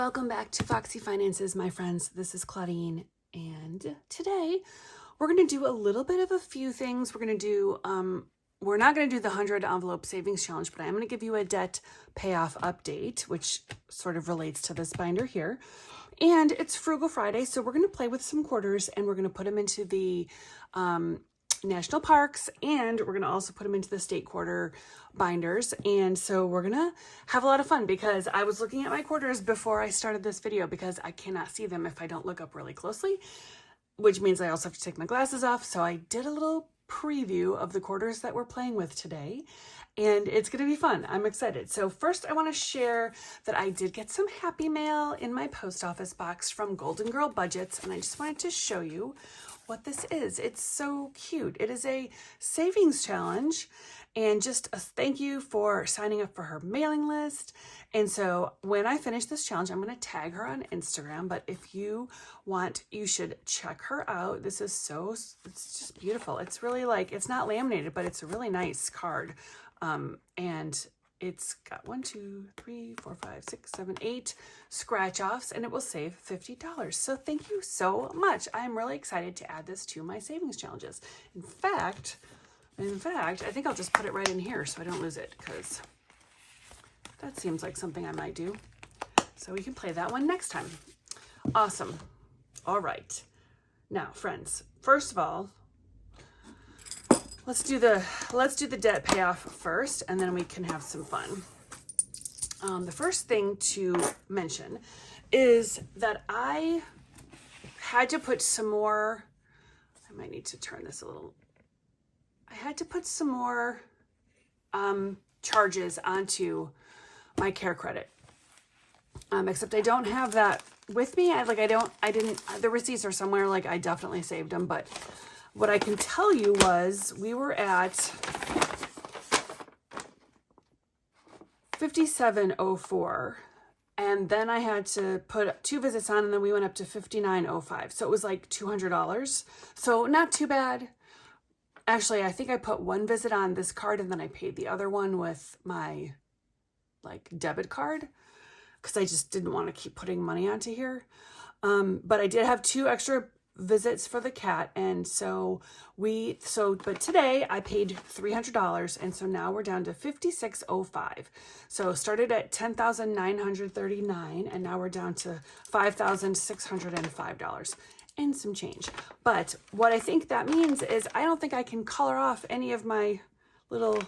Welcome back to Foxy Finances, my friends. This is Claudine, and today we're going to do a little bit of a few things. We're going to do, we're not going to do the 100 envelope savings challenge, but I'm going to give you a debt payoff update, which sort of relates to this binder here. And it's Frugal Friday, so we're going to play with some quarters, and we're going to put them into the national parks, and we're going to also put them into the state quarter binders. And so we're going to have a lot of fun, because I was looking at my quarters before I started this video because I cannot see them if I don't look up really closely, which means I also have to take my glasses off. So I did a little preview of the quarters that we're playing with today, and it's going to be fun. I'm excited. So first I want to share that I did get some happy mail in my post office box from Golden Girl Budgets, and I just wanted to show you what this is. It's so cute. It is a savings challenge, and just a thank you for signing up for her mailing list. And so when I finish this challenge, I'm going to tag her on Instagram, but if you want, you should check her out. This is it's just beautiful. It's really like, it's not laminated, but it's a really nice card. And it's got 1, 2, 3, 4, 5, 6, 7, 8 scratch offs, and it will save $50. So thank you so much. I'm really excited to add this to my savings challenges. In fact, I think I'll just put it right in here so I don't lose it, because that seems like something I might do. So we can play that one next time. Awesome. All right. Now, friends, first of all, let's do the debt payoff first, and then we can have some fun. The first thing to mention is that I had to put some more, I might need to turn this a little, I had to put some more charges onto my care credit. Except I don't have that with me. The receipts are somewhere, like I definitely saved them, but what I can tell you was we were at $57.04, and then I had to put 2 visits on, and then we went up to $59.05. So it was like $200. So not too bad. Actually, I think I put 1 visit on this card, and then I paid the other one with my debit card, because I just didn't want to keep putting money onto here. But I did have 2 extra visits for the cat, and but today I paid $300, and so now we're down to $56.05. So started at $10,939, and now we're down to $5,605 and some change. But what I think that means is I don't think I can color off any of my little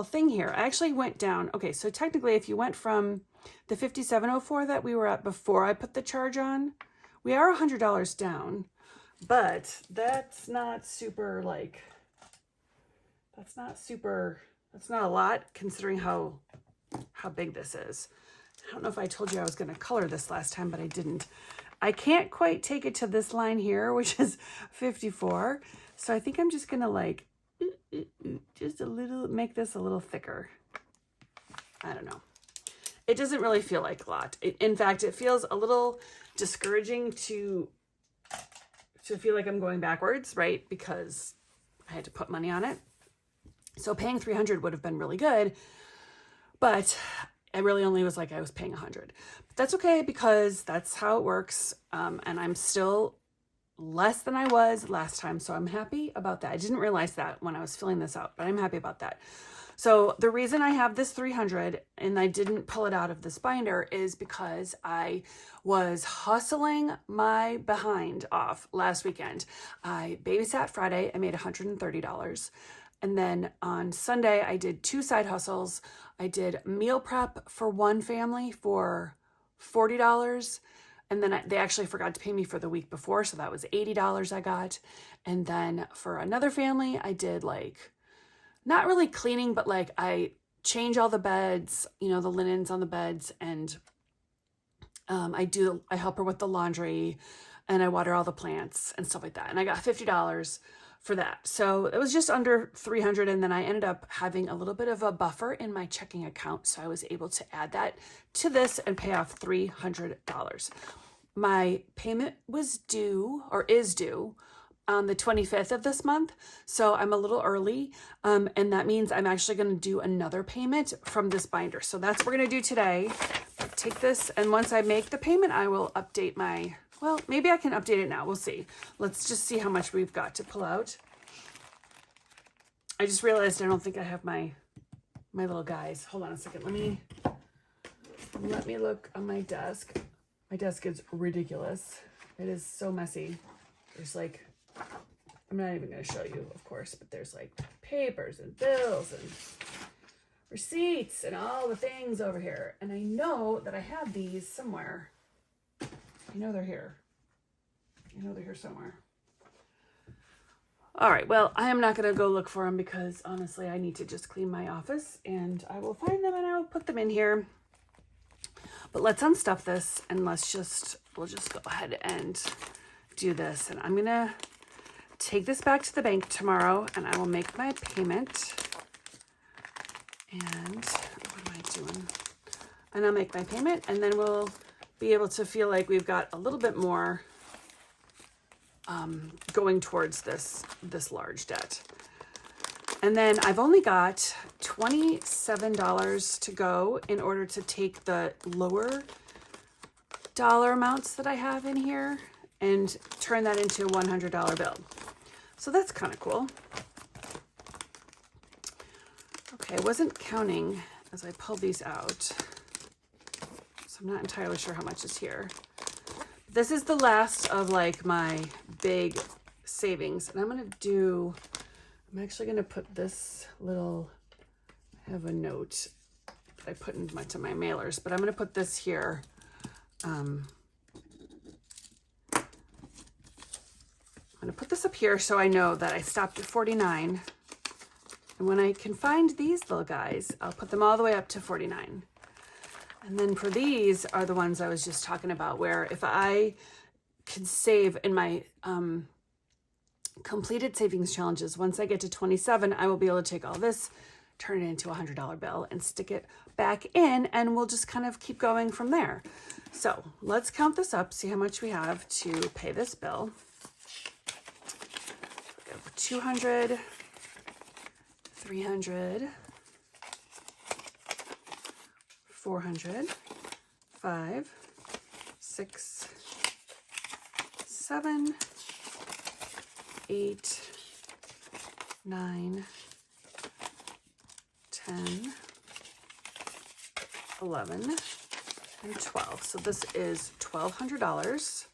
thing here. I actually went down. Okay, so technically if you went from the $57.04 that we were at before I put the charge on, we are $100 down, but that's not a lot considering how big this is. I don't know if I told you I was going to color this last time, but I didn't. I can't quite take it to this line here, which is 54. So I think I'm just going to just make this a little thicker. I don't know. It doesn't really feel like a lot. In fact, it feels a little discouraging to feel like I'm going backwards, right? Because I had to put money on it. So paying $300 would have been really good, but it really only was like I was paying $100. But that's okay, because that's how it works. And I'm still less than I was last time, so I'm happy about that. I didn't realize that when I was filling this out, but I'm happy about that. So the reason I have this $300 and I didn't pull it out of this binder is because I was hustling my behind off last weekend. I babysat Friday. I made $130. And then on Sunday, I did 2 side hustles. I did meal prep for one family for $40. And then they actually forgot to pay me for the week before, so that was $80 I got. And then for another family, I did not really cleaning, but I change all the beds, the linens on the beds, and I help her with the laundry, and I water all the plants and stuff like that. And I got $50 for that. So it was just under $300. And then I ended up having a little bit of a buffer in my checking account. So I was able to add that to this and pay off $300. My payment was due, or is due, on the 25th of this month, so I'm a little early, and that means I'm actually going to do another payment from this binder. So that's what we're going to do today. Take this, and once I make the payment, I will update my, well, maybe I can update it now. We'll see. Let's just see how much we've got to pull out. I just realized I don't think I have my little guys. Hold on a second. Let me look on my desk. My desk is ridiculous. It is so messy. There's like, I'm not even going to show you, of course, but there's like papers and bills and receipts and all the things over here. And I know that I have these somewhere. I know they're here. I know they're here somewhere. All right, well, I am not going to go look for them because honestly, I need to just clean my office, and I will find them and I will put them in here. But let's unstuff this, and we'll just go ahead and do this. And I'm going to take this back to the bank tomorrow, and I will make my payment. And what am I doing? And I'll make my payment, and then we'll be able to feel like we've got a little bit more going towards this large debt. And then I've only got $27 to go in order to take the lower dollar amounts that I have in here and turn that into a $100 bill. So that's kind of cool. Okay, I wasn't counting as I pulled these out, so I'm not entirely sure how much is here. This is the last of like my big savings, and I'm actually going to put this little, I have a note that I put into my mailers, but I'm going to put this here. I'm going to put this up here so I know that I stopped at 49. And when I can find these little guys, I'll put them all the way up to 49. And then for these are the ones I was just talking about, where if I can save in my completed savings challenges, once I get to 27, I will be able to take all this, turn it into a $100 bill and stick it back in, and we'll just kind of keep going from there. So let's count this up, see how much we have to pay this bill. 200, 300, 400, 5, 6, 7, 8, 9, 10, 11, and 12. So this is $1,200. So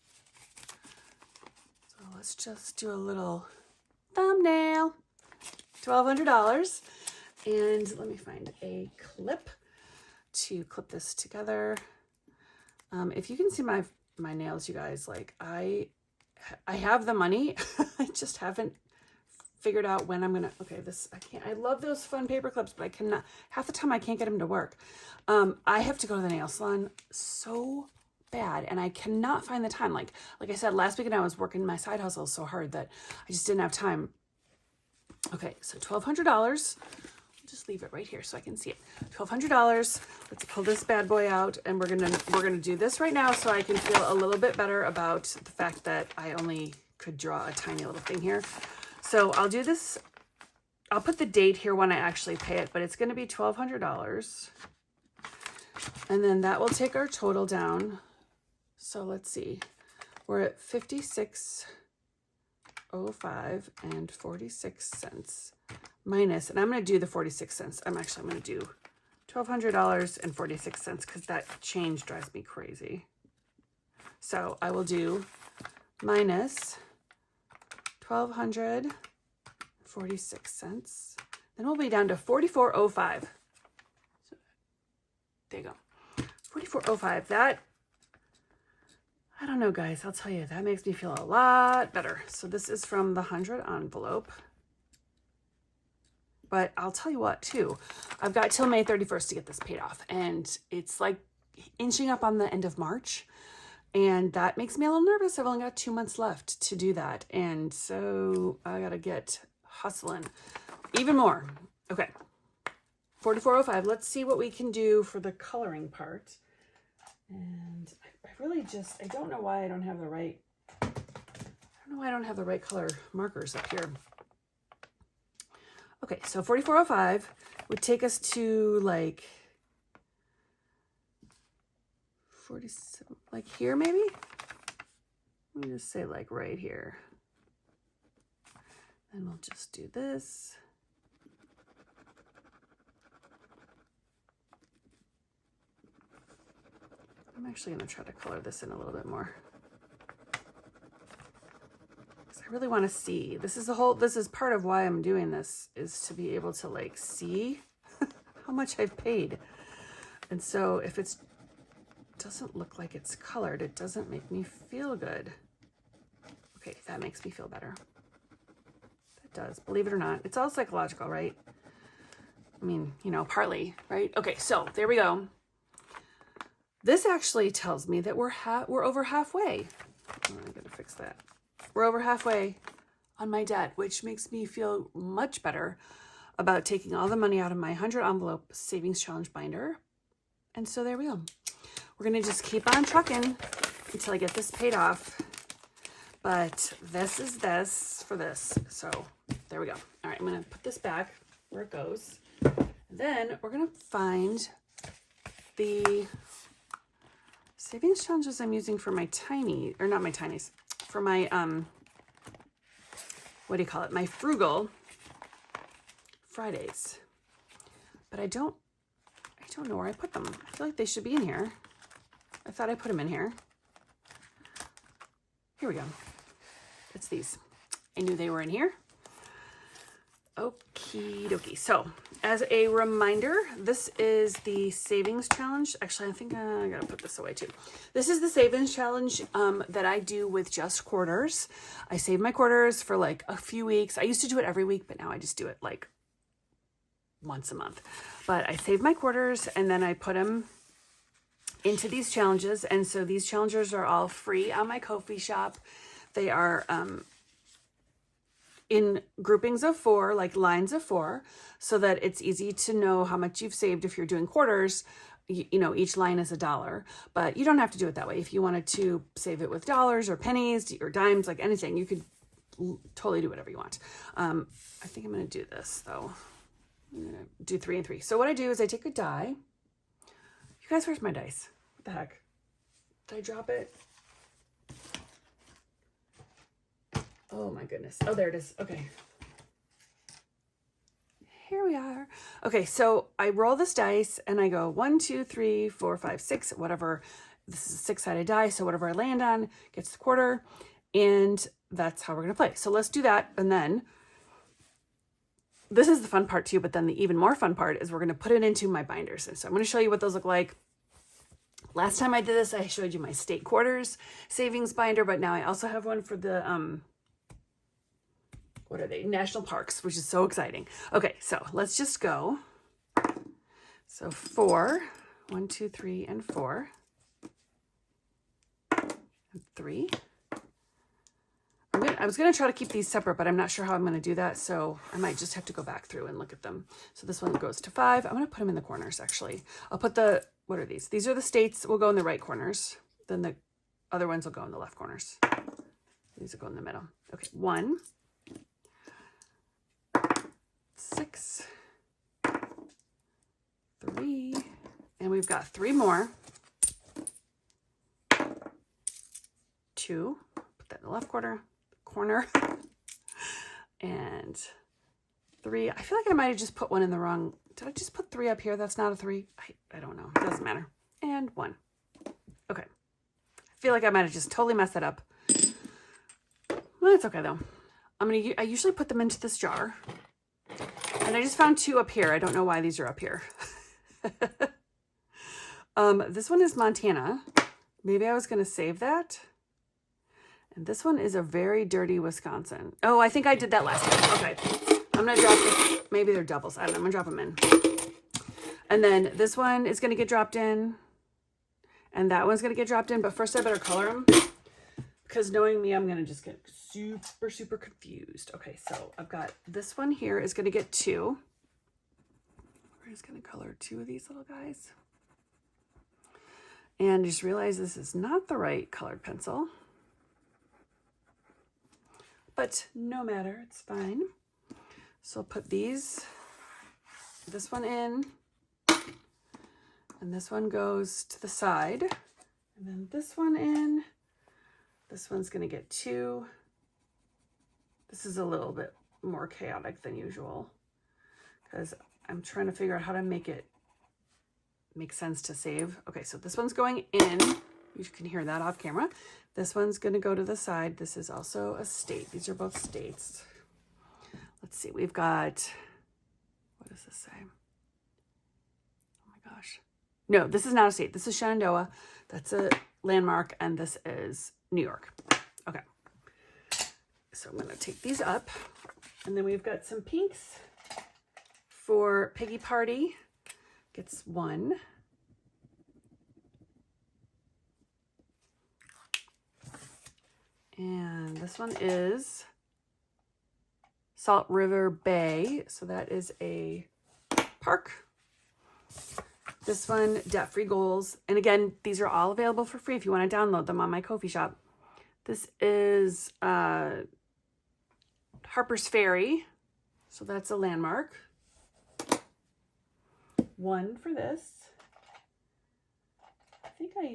let's just do a little thumbnail. $1,200. And let me find a clip to clip this together. If you can see my nails, you guys, like I have the money. I just haven't figured out when I'm gonna, okay, I love those fun paper clips, but I cannot, half the time I can't get them to work. I have to go to the nail salon so bad, and I cannot find the time. Like I said, last weekend I was working my side hustle so hard that I just didn't have time. Okay, so $1,200. Just leave it right here so I can see it. $1,200. Let's pull this bad boy out, and we're gonna do this right now so I can feel a little bit better about the fact that I only could draw a tiny little thing here. So I'll do this. I'll put the date here when I actually pay it, but it's going to be $1,200, and then that will take our total down. So let's see, we're at $56.05 and 46 cents. Minus, and I'm going to do the 46 cents. I'm going to do $1,200 and 46 cents because that change drives me crazy. So I will do minus $1,246. Then we'll be down to $44.05. So there you go. $44.05. That, I don't know, guys. I'll tell you, that makes me feel a lot better. So this is from the 100 envelope. But I'll tell you what, too, I've got till May 31st to get this paid off. And it's like inching up on the end of March. And that makes me a little nervous. I've only got 2 months left to do that. And so I got to get hustling even more. Okay, $44.05. Let's see what we can do for the coloring part. And I really just, I don't know why I don't have the right don't know why I don't have the right color markers up here. Okay, so 4405 would take us to like 47, like here maybe? Let me just say like right here. Then we'll just do this. I'm actually going to try to color this in a little bit more. Because I really want to see. This is part of why I'm doing this, is to be able to like see how much I've paid. And so if it doesn't look like it's colored, it doesn't make me feel good. Okay, that makes me feel better. That does, believe it or not. It's all psychological, right? I mean, you know, partly, right? Okay, so there we go. This actually tells me that we're over halfway. Oh, I gotta fix that. We're over halfway on my debt, which makes me feel much better about taking all the money out of my 100 envelope savings challenge binder. And so there we go. We're gonna just keep on trucking until I get this paid off. But this is this for this. So there we go. All right, I'm gonna put this back where it goes. And then we're gonna find the savings challenges I'm using for my tiny, or not my tinies, for my, what do you call it? My Frugal Fridays. But I don't know where I put them. I feel like they should be in here. I thought I put them in here. Here we go. It's these. I knew they were in here. Okie dokie. So as a reminder, this is the savings challenge. Actually, I think I gotta put this away too. This is the savings challenge that I do with just quarters. I save my quarters for like a few weeks. I used to do it every week, but now I just do it like once a month. But I save my quarters and then I put them into these challenges. And so these challenges are all free on my Ko-fi shop. They are in groupings of 4, like lines of 4, so that it's easy to know how much you've saved. If you're doing quarters, you know, each line is $1, but you don't have to do it that way. If you wanted to save it with dollars or pennies or dimes, like anything, you could totally do whatever you want. I think I'm going to do this though. I'm going to do 3 and 3. So what I do is I take a die. You guys, where's my dice? What the heck? Did I drop it? Oh my goodness. Oh, there it is. Okay. Here we are. Okay, so I roll this dice and I go 1, 2, 3, 4, 5, 6, whatever. This is a 6-sided die, so whatever I land on gets the quarter. And that's how we're going to play. So let's do that. And then this is the fun part too, but then the even more fun part is we're going to put it into my binders. And so I'm going to show you what those look like. Last time I did this, I showed you my state quarters savings binder, but now I also have one for the, what are they? National parks, which is so exciting. Okay, so let's just go. So 4, 1, 2, 3, and 4, and 3. I was gonna try to keep these separate, but I'm not sure how I'm gonna do that. So I might just have to go back through and look at them. So this one goes to 5. I'm gonna put them in the corners actually. I'll put the, what are these? These are the states will go in the right corners. Then the other ones will go in the left corners. These will go in the middle. Okay, 1, 6, 3, and we've got 3 more. 2, put that in the left corner, and 3. I feel like I might have just put one in the wrong. Did I just put 3 up here? That's not a 3. I don't know. It doesn't matter. And 1. Okay. I feel like I might have just totally messed that up. Well, it's okay though. I usually put them into this jar. And I just found 2 up here. I don't know why these are up here. This one is Montana. Maybe I was going to save that. And this one is a very dirty Wisconsin. Oh, I think I did that last time. Okay. I'm going to drop this. Maybe they're doubles. I don't know. I'm going to drop them in. And then this one is going to get dropped in. And that one's going to get dropped in. But first I better color them. Because knowing me, I'm going to just get super, super confused. Okay, so I've got this one here is going to get 2. We're just going to color 2 of these little guys. And just realize this is not the right colored pencil. but no matter, it's fine. So I'll put this one in, and this one goes to the side, and then this one in. This one's gonna get 2. This is a little bit more chaotic than usual because I'm trying to figure out how to make it make sense to save. Okay, so this one's going in. You can hear that off camera. This one's gonna go to the side. This is also a state. These are both states. Let's see, we've got, what does this say? Oh my gosh. No, this is not a state. This is Shenandoah. That's a landmark, and this is New York. Okay. So I'm going to take these up, and then we've got some pinks for Piggy Party. Gets 1. And this one is Salt River Bay. So that is a park. This one, Debt Free Goals. And again, these are all available for free if you want to download them on my Ko-fi shop. This is Harper's Ferry. So that's a landmark. 1 for this. I think I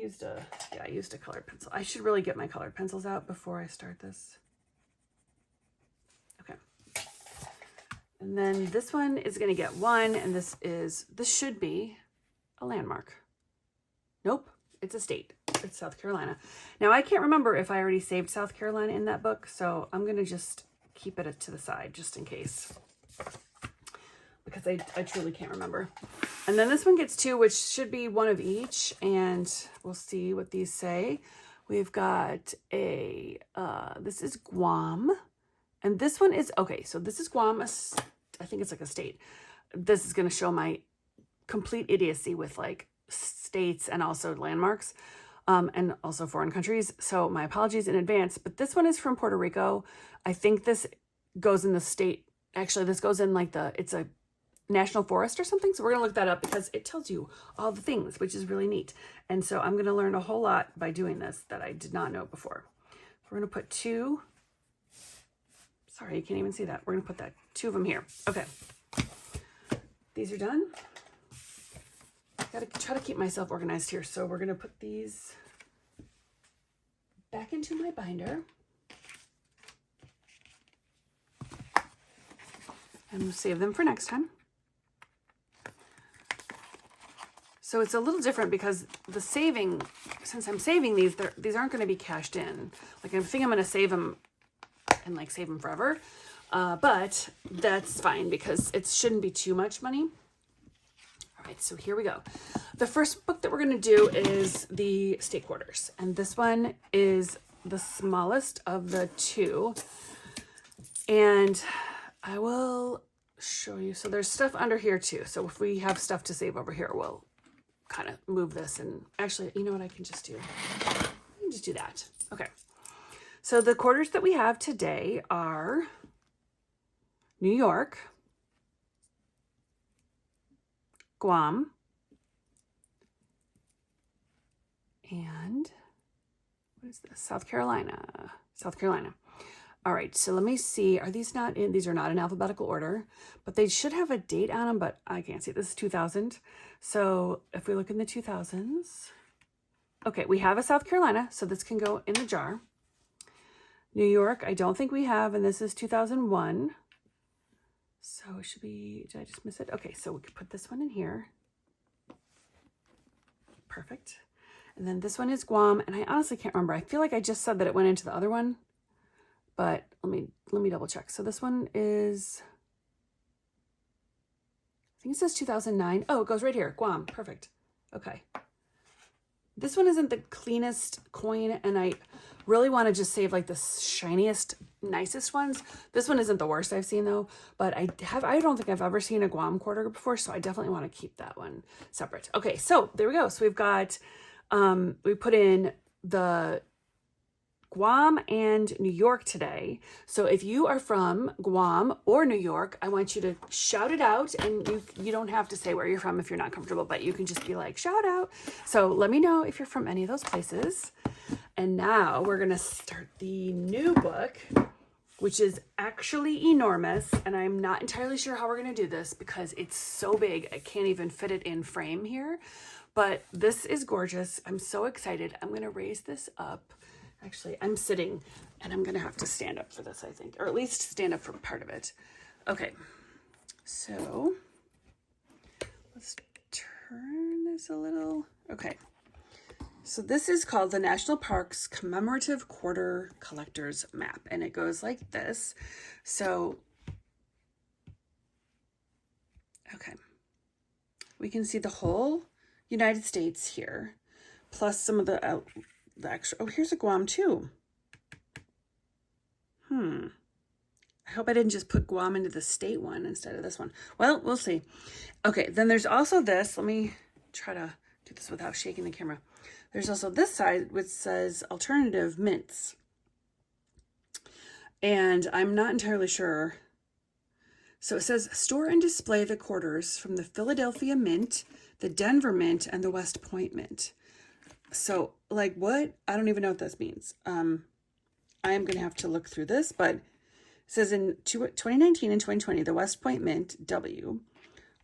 used a colored pencil. I should really get my colored pencils out before I start this. Okay. And then this one is going to get 1, and this should be a landmark. Nope, it's a state. It's South Carolina. Now, I can't remember if I already saved South Carolina in that book, so I'm going to just keep it to the side just in case, because I truly can't remember. And then this one gets 2, which should be 1 of each, and we'll see what these say. We've got a, this is Guam, and this one is, okay, so this is Guam, I think it's like a state. This is going to show my complete idiocy with like states and also landmarks, and also foreign countries. So my apologies in advance, but this one is from Puerto Rico. I think this goes in the state. Actually, this goes in like it's a national forest or something. So we're going to look that up because it tells you all the things, which is really neat. And so I'm going to learn a whole lot by doing this that I did not know before. We're going to put 2. Sorry, you can't even see that. We're going to put 2 of them here. Okay. These are done. Got to try to keep myself organized here. So we're going to put these back into my binder. And we'll save them for next time. So it's a little different because the saving, since I'm saving these aren't going to be cashed in. Like I think I'm going to save them and like save them forever. But that's fine because it shouldn't be too much money. All right, so here we go. The first book that we're going to do is the state quarters. And this one is the smallest of the 2. And I will show you. So there's stuff under here too. So if we have stuff to save over here, we'll kind of move this. And actually, you know what I can just do? I can just do that. Okay. So the quarters that we have today are New York, Guam, and what is this? South Carolina. South Carolina. All right, so let me see. Are these not in? These are not in alphabetical order, but they should have a date on them, but I can't see. This is 2000. So if we look in the 2000s, okay, we have a South Carolina, so this can go in the jar. New York, I don't think we have, and this is 2001. So it should be, did I just miss it? Okay, so we could put this one in here. Perfect. And then this one is Guam, and I honestly can't remember. I feel like I just said that it went into the other one, but let me double check. So this one is, I think it says 2009. Oh, it goes right here, Guam. Perfect. Okay. This one isn't the cleanest coin, and I really want to just save like the shiniest, nicest ones. This one isn't the worst I've seen though, but I don't think I've ever seen a Guam quarter before, so I definitely want to keep that one separate. Okay, so there we go. So we've got, we put in the Guam and New York today. So if you are from Guam or New York, I want you to shout it out, and you don't have to say where you're from if you're not comfortable, but you can just be like, shout out. So let me know if you're from any of those places. And now we're going to start the new book. which is actually enormous. And I'm not entirely sure how we're going to do this because it's so big. I can't even fit it in frame here, but this is gorgeous. I'm so excited. I'm going to raise this up. Actually, I'm sitting and I'm going to have to stand up for this, I think, or at least stand up for part of it. Okay. So let's turn this a little. Okay. So this is called the National Parks Commemorative Quarter Collectors Map, and it goes like this. So, okay, we can see the whole United States here, plus some of the extra. Oh, here's a Guam too. I hope I didn't just put Guam into the state one instead of this one. Well, we'll see. Okay, then there's also this. Let me try to do this without shaking the camera. There's also this side which says alternative mints. And I'm not entirely sure. So it says store and display the quarters from the Philadelphia Mint, the Denver Mint, and the West Point Mint. So like what? I don't even know what this means. I am going to have to look through this, but it says in 2019 and 2020, the West Point Mint, W,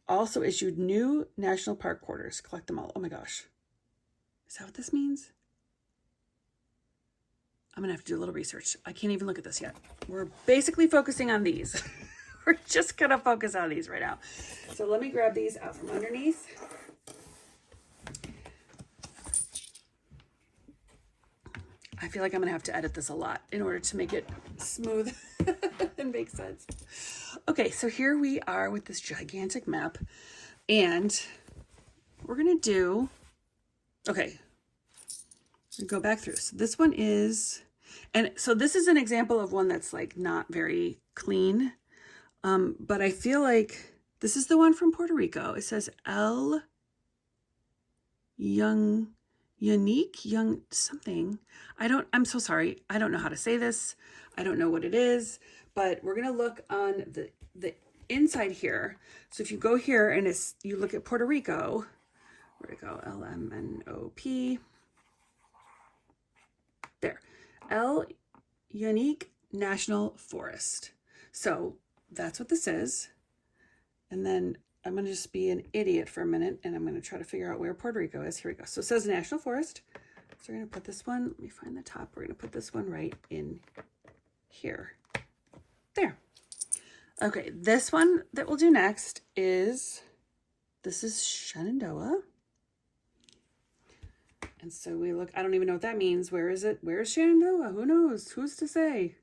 also issued new national park quarters. Collect them all. Oh my gosh. Is that what this means? I'm going to have to do a little research. I can't even look at this yet. We're basically focusing on these. We're just going to focus on these right now. So let me grab these out from underneath. I feel like I'm going to have to edit this a lot in order to make it smooth and make sense. Okay, so here we are with this gigantic map. And we're going to do... Okay, go back through. So this one is, and so this is an example of one that's like not very clean, but I feel like this is the one from Puerto Rico. It says unique something. I'm so sorry. I don't know how to say this. I don't know what it is, but we're gonna look on the inside here. So if you go here and you look at Puerto Rico. Where'd it go? LMNOP. There. Unique National Forest. So that's what this is. And then I'm going to just be an idiot for a minute and I'm going to try to figure out where Puerto Rico is. Here we go. So it says National Forest. So we're going to put this one, let me find the top. We're going to put this one right in here. There. Okay, this one that we'll do next is, this is Shenandoah. And so we look, I don't even know what that means. Where is it? Where is Shenandoah? Who knows? Who's to say?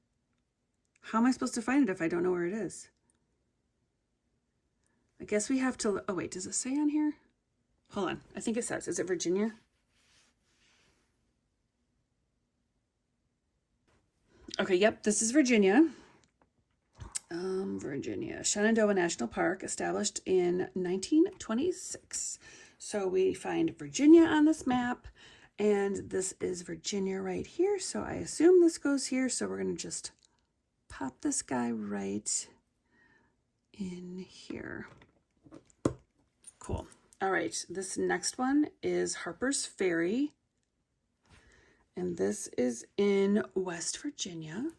How am I supposed to find it if I don't know where it is? I guess we have to, oh wait, does it say on here? Hold on, I think it says, is it Virginia? Okay, yep, this is Virginia. Virginia, Shenandoah National Park, established in 1926. So we find Virginia on this map, and this is Virginia right here. So I assume this goes here. So we're going to just pop this guy right in here. Cool. All right. This next one is Harper's Ferry. And this is in West Virginia.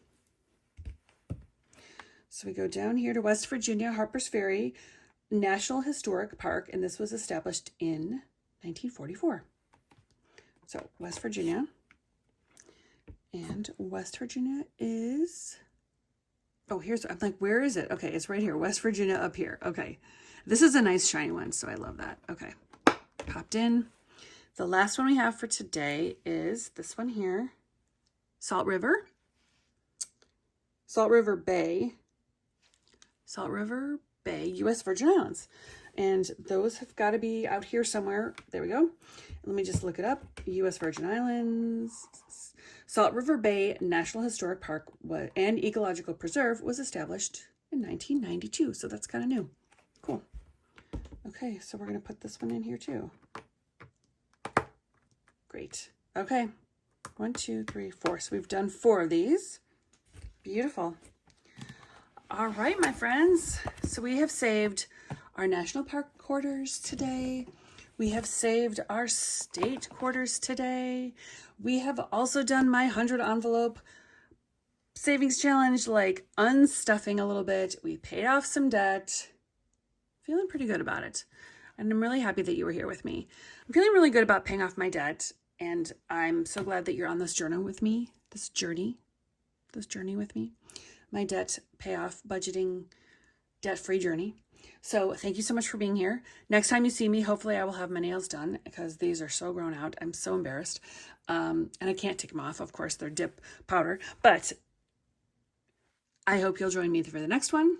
So we go down here to West Virginia, Harper's Ferry National Historic Park, and this was established in 1944. So West Virginia. And West Virginia is, oh, here's, I'm like, where is it? Okay, it's right here. West Virginia up here. Okay. This is a nice shiny one, so I love that. Okay. Popped in. The last one we have for today is this one here. Salt River. Salt River Bay. Salt River Bay, U.S. Virgin Islands. And those have got to be out here somewhere. There we go. Let me just look it up. U.S. Virgin Islands. Salt River Bay National Historic Park and Ecological Preserve was established in 1992. So that's kind of new. Cool. Okay, so we're going to put this one in here too. Great. Okay. 1, 2, 3, 4. So we've done 4 of these. Beautiful. All right, my friends. So we have saved our national park quarters today. We have saved our state quarters today. We have also done my 100 envelope savings challenge, like unstuffing a little bit. We paid off some debt. Feeling pretty good about it. And I'm really happy that you were here with me. I'm feeling really good about paying off my debt. And I'm so glad that you're on this journey with me, this journey with me, my debt payoff, budgeting, debt-free journey. So thank you so much for being here. Next time you see me, hopefully I will have my nails done because these are so grown out. I'm so embarrassed. And I can't take them off. Of course, they're dip powder, but I hope you'll join me for the next one.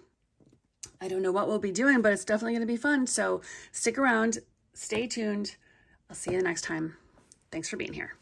I don't know what we'll be doing, but it's definitely going to be fun. So stick around, stay tuned. I'll see you the next time. Thanks for being here.